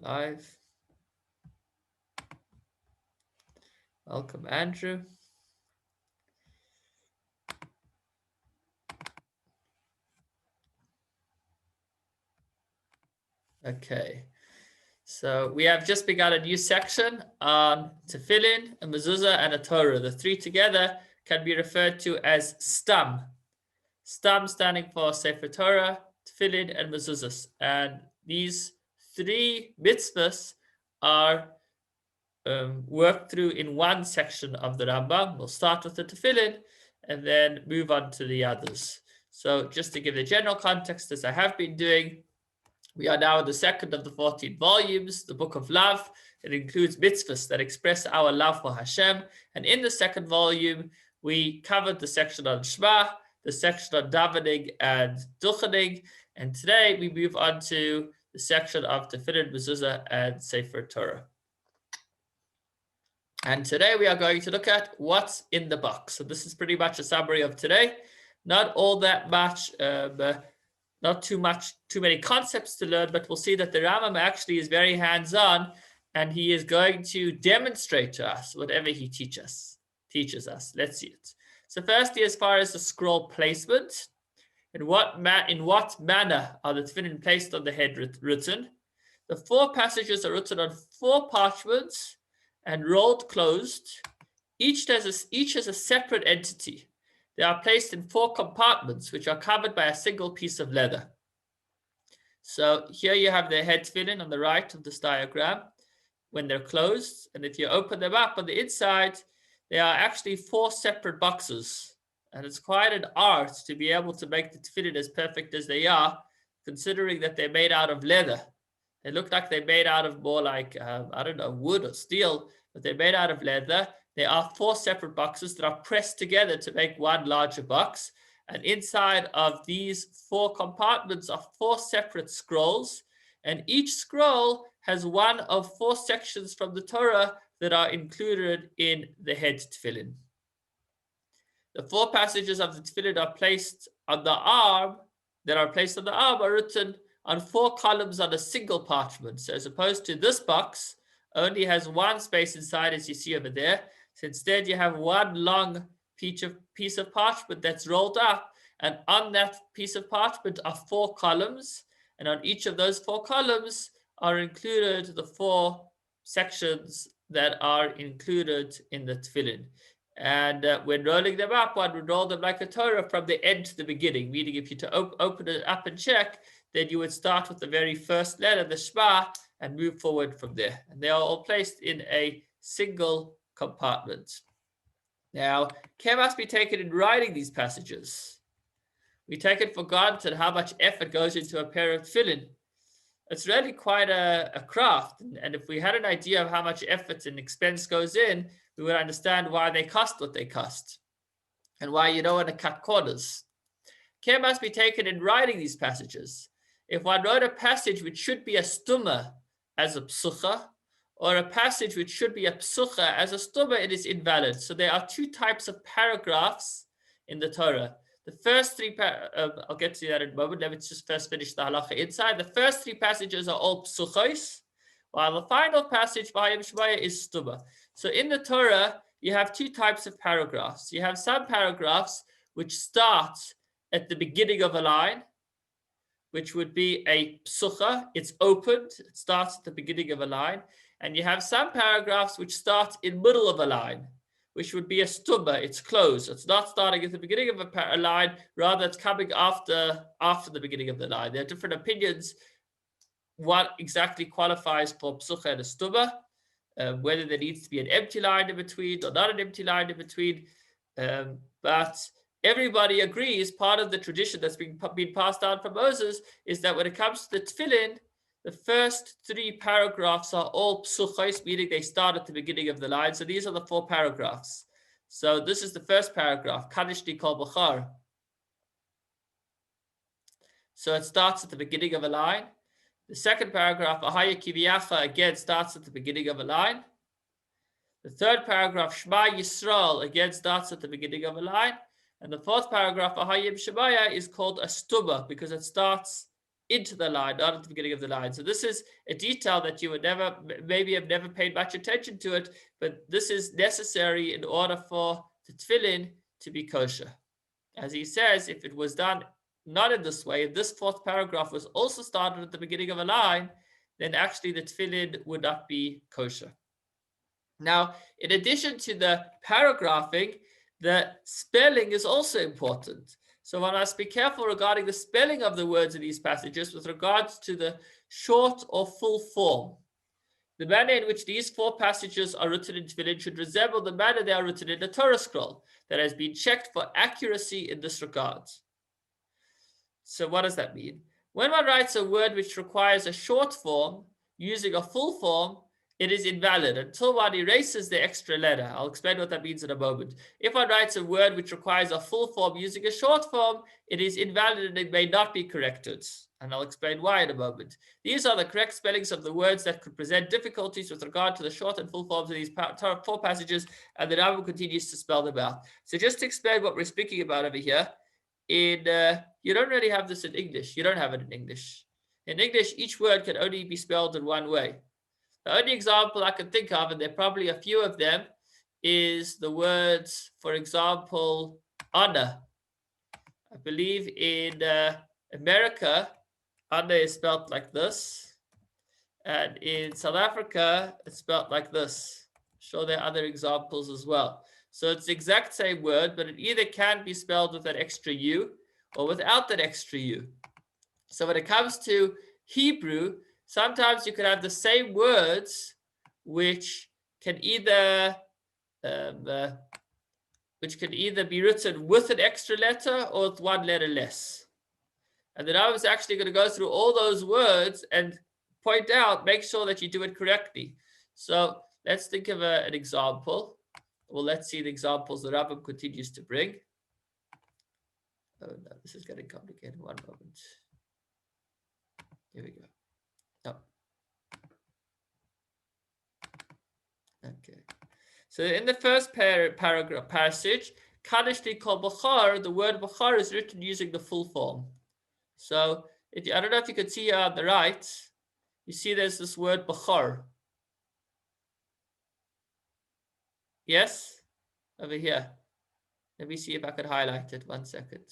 live. Welcome, Andrew. Okay, so we have just begun a new section on Tefilin, a Mezuza, and a Torah. The three together can be referred to as Stam. Stam standing for Sefer Torah, Tefillin, and Mezuzahs. And these three mitzvahs are worked through in one section of the Rambam. We'll start with the Tefillin and then move on to the others. So just to give the general context, as I have been doing, we are now in the second of the 14 volumes, the Book of Love. It includes mitzvahs that express our love for Hashem. And in the second volume, we covered the section on Shema, the section on davening and duchening. And today we move on to the section of Tefilin, Mezuza, and Sefer Torah. And today we are going to look at what's in the box. So this is pretty much a summary of today. Not all that much, not too many concepts to learn, but we'll see that the Rambam actually is very hands-on, and he is going to demonstrate to us whatever he teaches us. Let's see it. So firstly, as far as the scroll placement, in what manner are the tefillin placed on the head written? The four passages are written on four parchments and rolled closed. Each has a separate entity. They are placed in four compartments, which are covered by a single piece of leather. So here you have the head tefillin on the right of this diagram when they're closed. And if you open them up on the inside, they are actually four separate boxes. And it's quite an art to be able to make the tefillin as perfect as they are, considering that they're made out of leather. They look like they're made out of more like, wood or steel, but they're made out of leather. There are four separate boxes that are pressed together to make one larger box. And inside of these four compartments are four separate scrolls. And each scroll has one of four sections from the Torah that are included in the head tefillin. The four passages of the tefillin are placed on the arm, are written on four columns on a single parchment. So as opposed to this box, only has one space inside, as you see over there. So instead, you have one long piece of parchment that's rolled up, and on that piece of parchment are four columns, and on each of those four columns are included the four sections that are included in the tefillin. And when rolling them up, one would roll them like a Torah from the end to the beginning, meaning if you to open it up and check, then you would start with the very first letter, the Shema, and move forward from there. And they are all placed in a single compartment. Now, care must be taken in writing these passages. We take it for granted how much effort goes into a pair of tefillin. It's really quite a craft. And if we had an idea of how much effort and expense goes in, we would understand why they cost what they cost and why you don't want to cut corners. Care must be taken in writing these passages. If one wrote a passage which should be a stuma as a psucha, or a passage which should be a psucha as a stuma, it is invalid. So there are two types of paragraphs in the Torah. The first three, I'll get to that in a moment. Let's just first finish the halacha inside. The first three passages are all psuchos, while the final passage, Vayim Shmaya, is stuma. So in the Torah, you have two types of paragraphs. You have some paragraphs which start at the beginning of a line, which would be a psucha. It's opened. It starts at the beginning of a line. And you have some paragraphs which start in middle of a line, which would be a stuma. It's closed. It's not starting at the beginning of a line. Rather, it's coming after the beginning of the line. There are different opinions what exactly qualifies for psucha and a stuma, whether there needs to be an empty line in between or not an empty line in between. But everybody agrees, part of the tradition that's been passed down from Moses is that when it comes to the tefillin, the first three paragraphs are all psuchos, meaning they start at the beginning of the line. So these are the four paragraphs. So this is the first paragraph, Kadishni Kol B'char. So it starts at the beginning of a line. The second paragraph, Ahaya Kiviyacha, again starts at the beginning of a line. The third paragraph, Shema Yisrael, again starts at the beginning of a line. And the fourth paragraph, Ahayim Shemaya, is called a stuma because it starts into the line, not at the beginning of the line. So this is a detail that you would never, maybe have never paid much attention to it, but this is necessary in order for the tefillin to be kosher. As he says, if it was done not in this way, if this fourth paragraph was also started at the beginning of a line, then actually the tefillin would not be kosher. Now, in addition to the paragraphing, the spelling is also important. So one must be careful regarding the spelling of the words in these passages with regards to the short or full form. The manner in which these 4 passages are written in Tefillin should resemble the manner they are written in the Torah scroll that has been checked for accuracy in this regard. So what does that mean? When one writes a word which requires a short form using a full form, it is invalid until one erases the extra letter. I'll explain what that means in a moment. If one writes a word which requires a full form using a short form, it is invalid and it may not be corrected. And I'll explain why in a moment. These are the correct spellings of the words that could present difficulties with regard to the short and full forms of these 4 passages, and the Rambam continues to spell them out. So just to explain what we're speaking about over here, you don't really have this in English. You don't have it in English. In English, each word can only be spelled in one way. The only example I can think of, and there are probably a few of them, is the words, for example, honor. I believe in America, honor is spelled like this. And in South Africa, it's spelled like this. I'm sure there are other examples as well. So it's the exact same word, but it either can be spelled with that extra U or without that extra U. So when it comes to Hebrew, sometimes you can have the same words which can either be written with an extra letter or with one letter less. And then I was actually going to go through all those words and point out, make sure that you do it correctly. So let's think of an example. Well, let's see the examples the Rambam continues to bring. Oh no, this is getting complicated. One moment. Here we go. No. Okay. So in the first paragraph passage, Kadishli kol bachar, the word bachar is written using the full form. So I don't know if you can see here on the right, you see there's this word bachar. Yes? Over here. Let me see if I could highlight it. 1 second.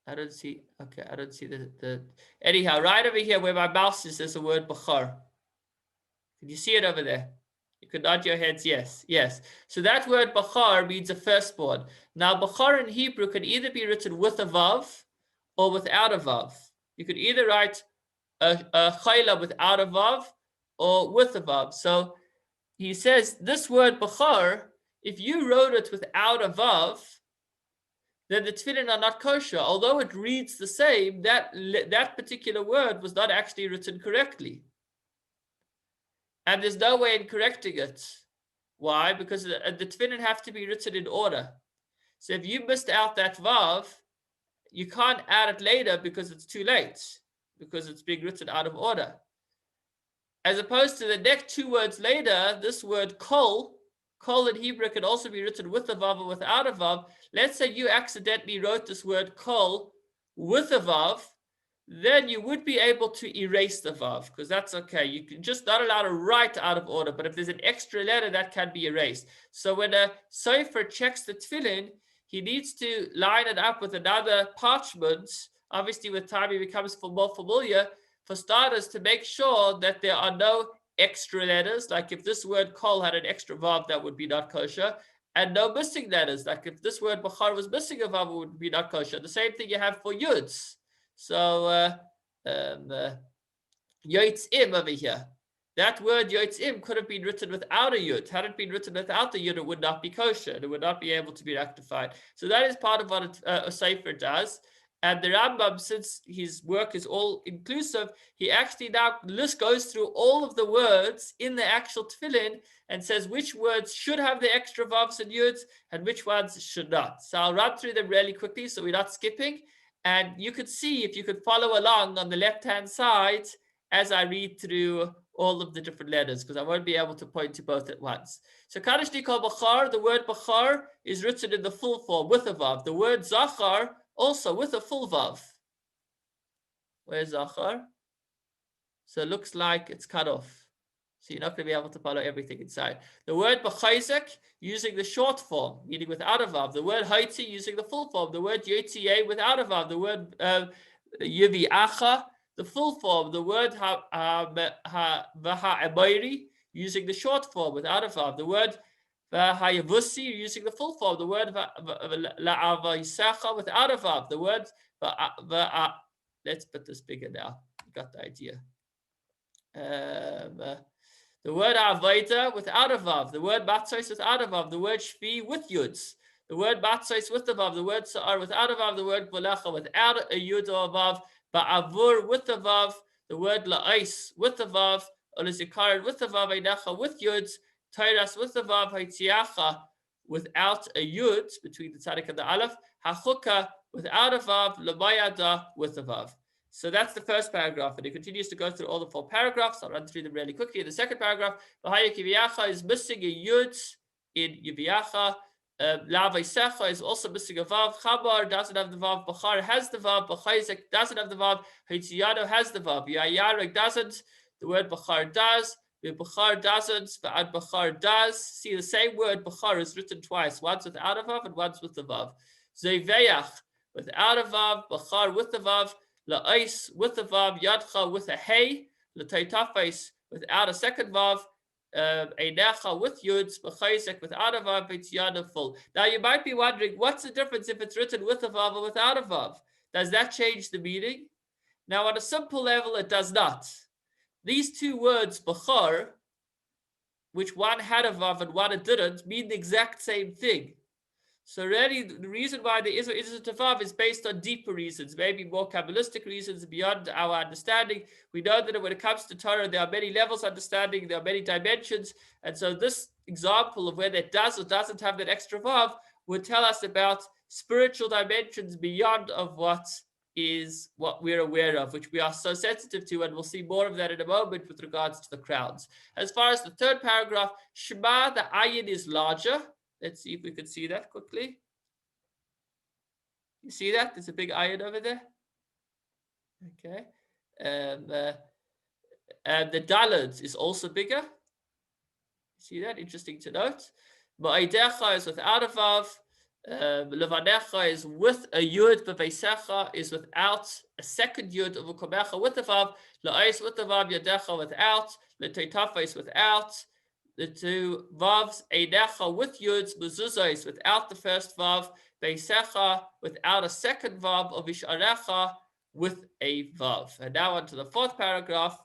I don't see, okay, I don't see the anyhow, right over here where my mouse is, there's a word bachar. Can you see it over there? You could nod your heads, yes, yes. So that word bachar means a firstborn. Now, bachar in Hebrew can either be written with a vav or without a vav. You could either write a chayla without a vav or with a vav. So he says this word bachar, if you wrote it without a vav, then the tefillin are not kosher. Although it reads the same, that particular word was not actually written correctly. And there's no way in correcting it. Why? Because the tefillin have to be written in order. So if you missed out that vav, you can't add it later because it's too late, because it's being written out of order. As opposed to the next 2 words later, this word kol in Hebrew can also be written with a vav or without a vav. Let's say you accidentally wrote this word kol with a vav, then you would be able to erase the vav, because that's okay. You can just not allowed to write out of order, but if there's an extra letter, that can be erased. So when a sofer checks the tefillin, he needs to line it up with another parchment. Obviously, with time, he becomes more familiar. For starters, to make sure that there are no extra letters, like if this word kol had an extra vav, that would be not kosher, and no missing letters, like if this word bachar was missing a vav, it would be not kosher. The same thing you have for yuds. So yoitzim over here, that word yoitzim could have been written without a yud. Had it been written without the yud, it would not be kosher. It would not be able to be rectified. So that is part of what a sefer does. And the Rambam, since his work is all inclusive, he actually now goes through all of the words in the actual tefillin and says which words should have the extra vavs and yuds and which ones should not. So I'll run through them really quickly so we're not skipping. And you could see, if you could follow along on the left-hand side as I read through all of the different letters because I won't be able to point to both at once. So Kaddish Nikol Bachar, the word Bachar is written in the full form with a Vav. The word Zachar also with a full Vav. Where's Zachar? So it looks like it's cut off. So you're not going to be able to follow everything inside. The word B'chayzek using the short form, meaning without a Vav. The word Haiti using the full form. The word Yotiyeh without a Vav. The word Yivi'acha, the full form. The word V'ha'abayri using the short form without a Vav. The word V'hayavusi using the full form. The word La'avayisecha without a Vav. The word let's put this bigger now. You got the idea. The word Avaita without a Vav, the word Batzos without a Vav, the word Shvi with Yuds, the word Batzos with the Vav, the word Sa'ar without a Vav, the word Bolecha without a Yud or a Vav, Ba'avur with a Vav, the word La'ais with a Vav, Olizikar with a Vav, Einecha with Yuds, Tairas with a Vav, Haitiacha without a Yud, between the Tzadik and the Aleph, Hachuka without a Vav, Labayada with a Vav. So that's the first paragraph, and it continues to go through all the 4 paragraphs. I'll run through them really quickly. In the second paragraph, Bahaya Kiviyacha is missing a Yud in Yiviyacha. Lavaisecha is also missing a Vav. Chabar doesn't have the Vav. Bachar has the Vav. Bachayzek doesn't have the Vav. Hitziyado has the Vav. Yayarek doesn't. The word Bachar does. Bachar doesn't. Ba'ad Bachar does. See, the same word Bachar is written twice. Once without a Vav and once with the Vav. Zeveyach without a Vav. Bachar with the Vav. La'ais with a Vav, Yadcha with a Hey, L'Taitafais without a second Vav, Einecha with Yuds, B'chayzek without a Vav, B'tiyana full. Now you might be wondering, what's the difference if it's written with a Vav or without a Vav? Does that change the meaning? Now on a simple level, it does not. These 2 words, B'char, which one had a Vav and one it didn't, mean the exact same thing. So really, the reason why there is a Vav is based on deeper reasons, maybe more Kabbalistic reasons beyond our understanding. We know that when it comes to Torah, there are many levels of understanding, there are many dimensions. And so this example of where that does or doesn't have that extra Vav would tell us about spiritual dimensions beyond of what we're aware of, which we are so sensitive to, and we'll see more of that in a moment with regards to the crowns. As far as the third paragraph, Shema, the ayin is larger. Let's see if we can see that quickly. You see that? There's a big ayin over there. Okay. And the dalad is also bigger. See that? Interesting to note. Ma'idecha is without a vav. Levanecha is with a yud. Beveisecha is without a second yud. Uvukomecha with a vav. La'ais with a vav. Yadecha without. Leteitafa is without. The 2 vavs, Einecha with Yuds, Mezuza is without the first vav, Beisecha without a second vav, of Isharecha with a vav. And now on to the 4th paragraph.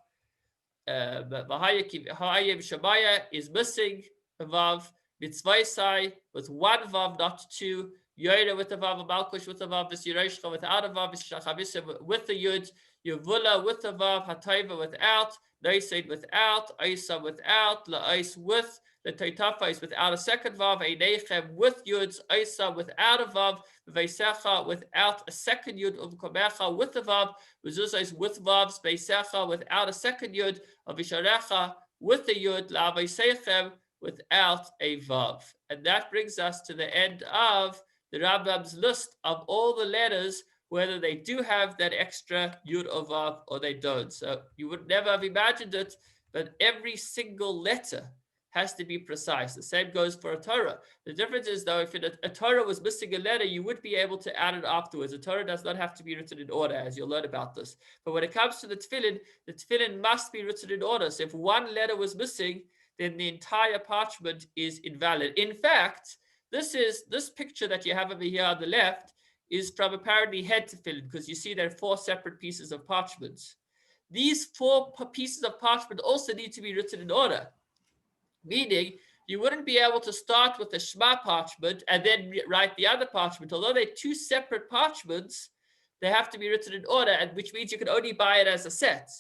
Bahayim Shabaya is missing a vav, Mitzvaisai with 1 vav, not 2, Yoida with a vav, Malkush with a vav, Visireshcha without a vav, Vishachavisa with the Yud, Yavula with a vav, Hataiva without, Naisaid without, Isa without, La'is with, the Taitafa is without a second vav, Einechem with Yuds, Isa without a vav, Veisecha without a second Yud, Uvkomecha with a vav, Mezuza is with vavs, Veisecha without a second Yud, Avisharecha with the Yud, La'avaisechem without a vav. And that brings us to the end of the Rambam's list of all the letters, whether they do have that extra yud or vav or they don't. So you would never have imagined it, but every single letter has to be precise. The same goes for a Torah. The difference is, though, if a Torah was missing a letter, you would be able to add it afterwards. A Torah does not have to be written in order, as you'll learn about this. But when it comes to the Tefilin must be written in order. So if one letter was missing, then the entire parchment is invalid. In fact, this picture that you have over here on the left is from apparently head Tefillin, because you see there are 4 separate pieces of parchments. These 4 pieces of parchment also need to be written in order, meaning you wouldn't be able to start with the Shema parchment and then write the other parchment. Although they're 2 separate parchments, they have to be written in order, and which means you can only buy it as a set.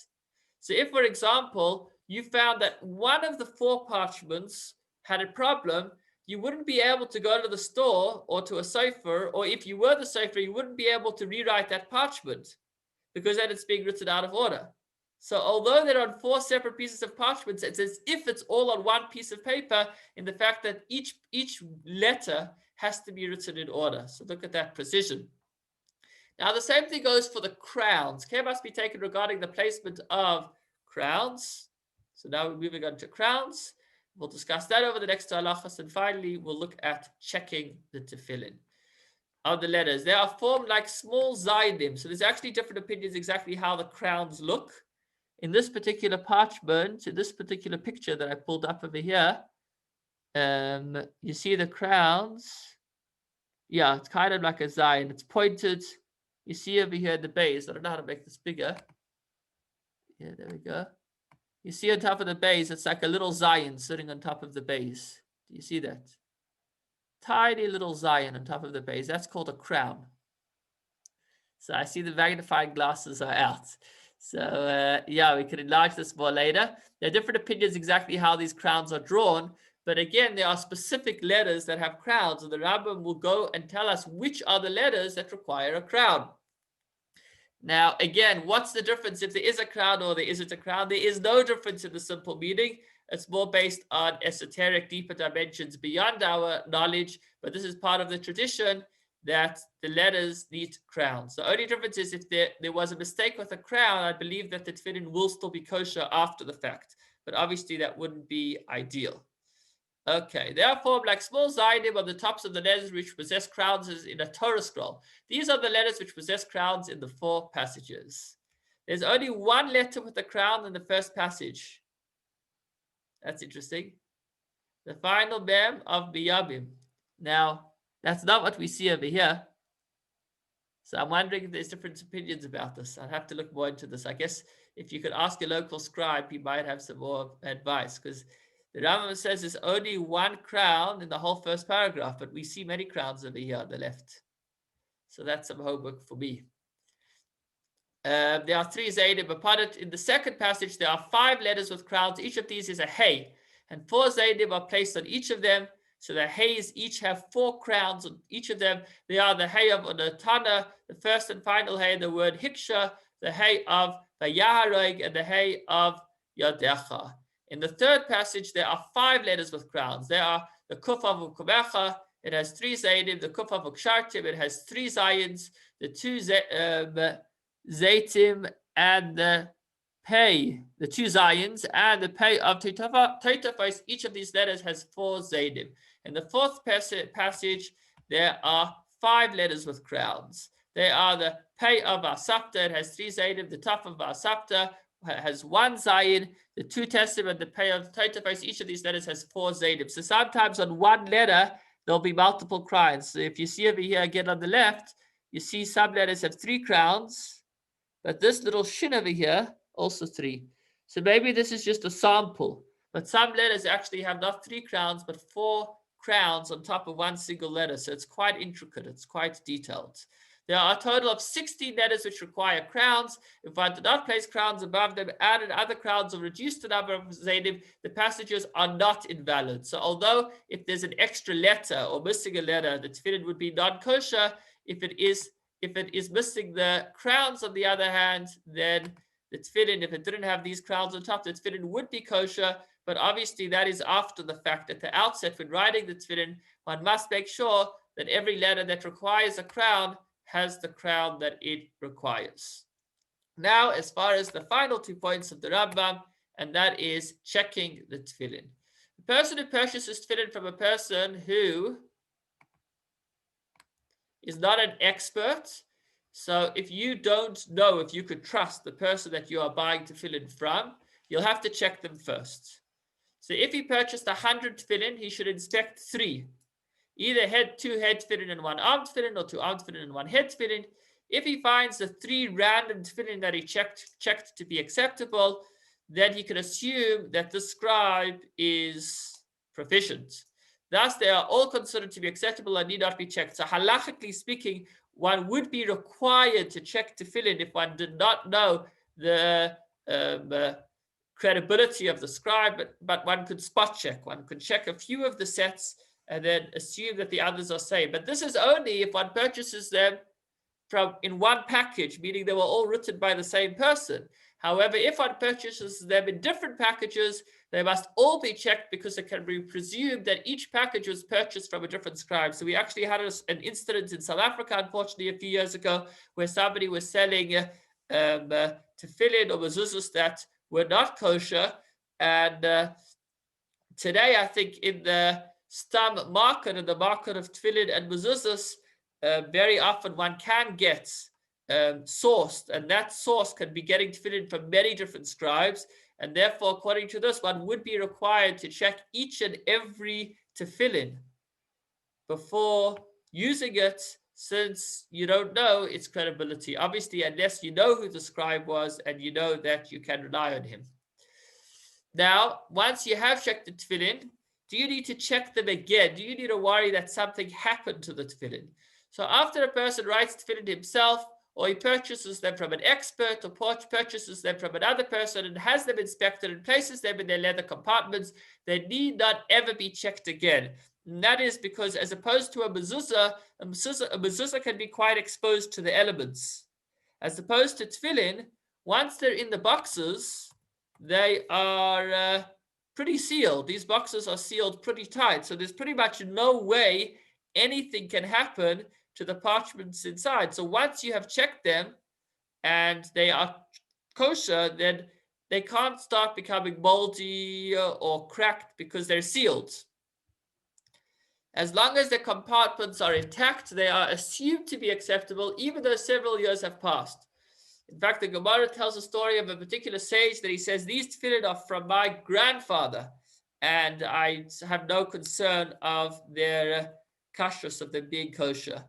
So if, for example, you found that one of the 4 parchments had a problem, you wouldn't be able to go to the store or to a sofer, or if you were the sofer, you wouldn't be able to rewrite that parchment because then it's being written out of order. So although they're on 4 separate pieces of parchment, it's as if it's all on one piece of paper in the fact that each letter has to be written in order. So look at that precision. Now the same thing goes for the crowns. Care must be taken regarding the placement of crowns. So now we're moving on to crowns. We'll discuss that over the next halachas, and finally we'll look at checking the tefillin of the letters. They are formed like small zaydim. So there's actually different opinions exactly how the crowns look. In this particular parchment, in this particular picture that I pulled up over here, you see the crowns. Yeah, it's kind of like a zayin. It's pointed. You see over here at the base. I don't know how to make this bigger. Yeah, there we go. You see on top of the base, it's like a little zayin sitting on top of the base. Do you see that? Tiny little zayin on top of the base. That's called a crown. So I see the magnifying glasses are out. So yeah, we can enlarge this more later. There are different opinions exactly how these crowns are drawn. But again, there are specific letters that have crowns, and the Rambam will go and tell us which are the letters that require a crown. Now, again, what's the difference if there is a crown or there isn't a crown? There is no difference in the simple meaning. It's more based on esoteric, deeper dimensions beyond our knowledge, but this is part of the tradition that the letters need crowns. The only difference is if there was a mistake with a crown, I believe that the tefillin will still be kosher after the fact, but obviously that wouldn't be ideal. Okay, they are formed like small zaydim on the tops of the letters which possess crowns in a Torah scroll. These are the letters which possess crowns in the 4 passages. There's only one letter with a crown in the first passage. That's interesting. The final mem of Biyabim. Now, that's not what we see over here. So I'm wondering if there's different opinions about this. I'd have to look more into this. I guess if you could ask a local scribe, he might have some more advice, because the Rambam says there's only one crown in the whole first paragraph, but we see many crowns over here on the left. So that's some homework for me. There are 3 zaydim upon it. In the second passage, there are 5 letters with crowns. Each of these is a hey, and 4 zaydim are placed on each of them. So the heys each have 4 crowns on each of them. They are the hey of Onatana, the first and final hey, the word hiksha, the hey of Vayaharog, and the hey of Yadecha. In the third passage, there are 5 letters with crowns. There are the kuf of Ukubecha, it has 3 zaydim. The kuf of Ukshartim, it has 3 zayins. The 2 zaytim and the pay, the 2 zayins, and the pay of Teitafos, each of these letters has 4 zaydim. In the fourth passage, there are 5 letters with crowns. They are the pay of Asapta, it has 3 zaydim. The taf of Asapta has 1 zayin. The 2 testament, the pay of Teitafos, each of these letters has 4 zaydim. So sometimes on one letter, there'll be multiple crowns. So if you see over here again on the left, you see some letters have 3 crowns, but this little shin over here, also 3. So maybe this is just a sample, but some letters actually have not 3 crowns, but 4 crowns on top of one single letter. So it's quite intricate, it's quite detailed. There are a total of 16 letters which require crowns. If one did not place crowns above them, added other crowns, or reduced the number of zaydim, the passages are not invalid. So although if there's an extra letter or missing a letter, the tefillin would be non-kosher. If it is missing the crowns, on the other hand, then the tefillin, if it didn't have these crowns on top, the tefillin would be kosher. But obviously that is after the fact. At the outset, when writing the tefillin, one must make sure that every letter that requires a crown has the crown that it requires. Now, as far as the final 2 points of the Rambam, and that is checking the tefillin. The person who purchases tefillin from a person who is not an expert, so if you don't know if you could trust the person that you are buying tefillin from, you'll have to check them first. So if he purchased 100 tefillin, he should inspect 3. Either 2 head tefillin and 1 arm tefillin, or 2 arm tefillin and 1 head tefillin. If he finds the 3 random tefillin that he checked to be acceptable, then he can assume that the scribe is proficient. Thus, they are all considered to be acceptable and need not be checked. So halachically speaking, one would be required to check tefillin if one did not know the credibility of the scribe, but one could spot check. One could check a few of the sets and then assume that the others are same. But this is only if one purchases them from in one package, meaning they were all written by the same person. However, if one purchases them in different packages, they must all be checked because it can be presumed that each package was purchased from a different scribe. So we actually had an incident in South Africa, unfortunately, a few years ago, where somebody was selling tefillin or mezuzahs that were not kosher. And today, I think in the stam market, in the market of tefillin and mezuzahs, very often one can get sourced, and that source can be getting tefillin from many different scribes, and therefore, according to this, one would be required to check each and every tefillin before using it, since you don't know its credibility, obviously, unless you know who the scribe was and you know that you can rely on him. Now, once you have checked the tefillin, do you need to check them again? Do you need to worry that something happened to the tefillin? So after a person writes tefillin himself, or he purchases them from an expert, or purchases them from another person and has them inspected and places them in their leather compartments, they need not ever be checked again. And that is because, as opposed to a mezuzah can be quite exposed to the elements. As opposed to tefillin, once they're in the boxes, they are pretty sealed. These boxes are sealed pretty tight. So there's pretty much no way anything can happen to the parchments inside. So once you have checked them and they are kosher, then they can't start becoming moldy or cracked because they're sealed. As long as the compartments are intact, they are assumed to be acceptable, even though several years have passed. In fact, the Gemara tells a story of a particular sage that he says, these tefillin are from my grandfather, and I have no concern of their kashrus, of them being kosher.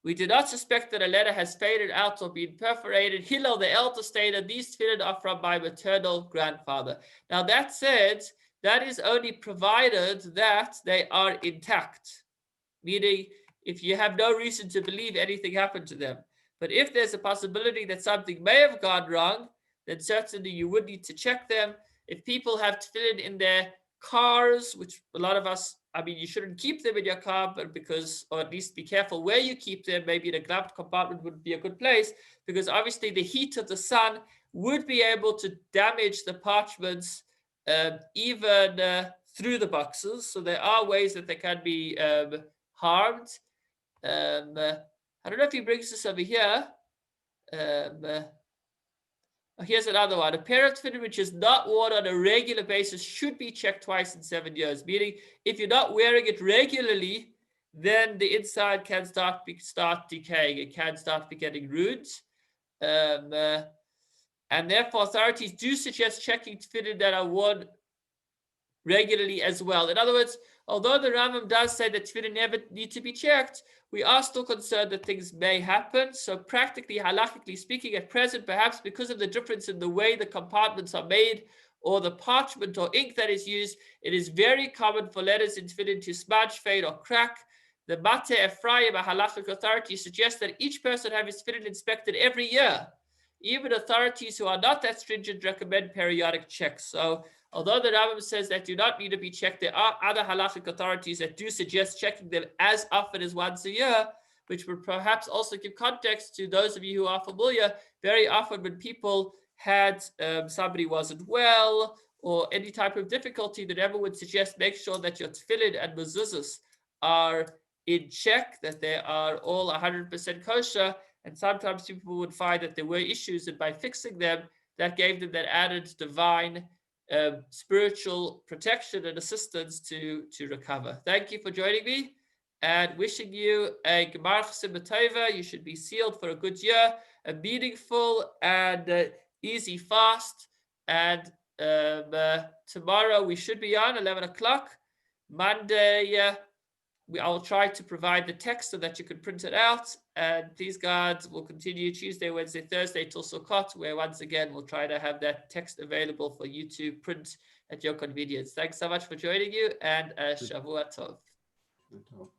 We do not suspect that a letter has faded out or been perforated. Hillel the elder stated, these tefillin are from my maternal grandfather. Now that said, that is only provided that they are intact, meaning if you have no reason to believe anything happened to them. But if there's a possibility that something may have gone wrong, then certainly you would need to check them. If people have tefillin in their cars, which a lot of us, you shouldn't keep them in your car, but or at least be careful where you keep them. Maybe in a gloved compartment would be a good place, because obviously the heat of the sun would be able to damage the parchments even through the boxes. So there are ways that they can be harmed. I don't know if he brings this over here. Here's another one. A pair of tefillin which is not worn on a regular basis should be checked twice in 7 years. Meaning, if you're not wearing it regularly, then the inside can start decaying. It can start getting ruined. And therefore, authorities do suggest checking tefillin that are worn regularly as well. In other words, although the Rambam does say that tefillin never need to be checked, we are still concerned that things may happen. So practically, halachically speaking, at present, perhaps because of the difference in the way the compartments are made or the parchment or ink that is used, it is very common for letters in tefillin to smudge, fade, or crack. The Mate Ephraim, a halachic authority, suggests that each person have his tefillin inspected every year. Even authorities who are not that stringent recommend periodic checks. So although the Rambam says that do not need to be checked, there are other halachic authorities that do suggest checking them as often as once a year, which would perhaps also give context to those of you who are familiar. Very often when people had somebody wasn't well or any type of difficulty, the Rambam would suggest make sure that your tefillin and mezuzahs are in check, that they are all 100% kosher. And sometimes people would find that there were issues, and by fixing them, that gave them that added divine spiritual protection and assistance to recover. Thank you for joining me, and wishing you a Gemar Chesed B'Tova. You should be sealed for a good year, a meaningful and easy fast. And tomorrow we should be on 11 o'clock. Monday, I'll try to provide the text so that you can print it out. And please God, we'll continue Tuesday, Wednesday, Thursday till Sukkot, where once again we'll try to have that text available for you to print at your convenience. Thanks so much for joining you, and Shavua Tov.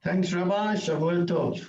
Thanks, Rabbi. Shavua Tov.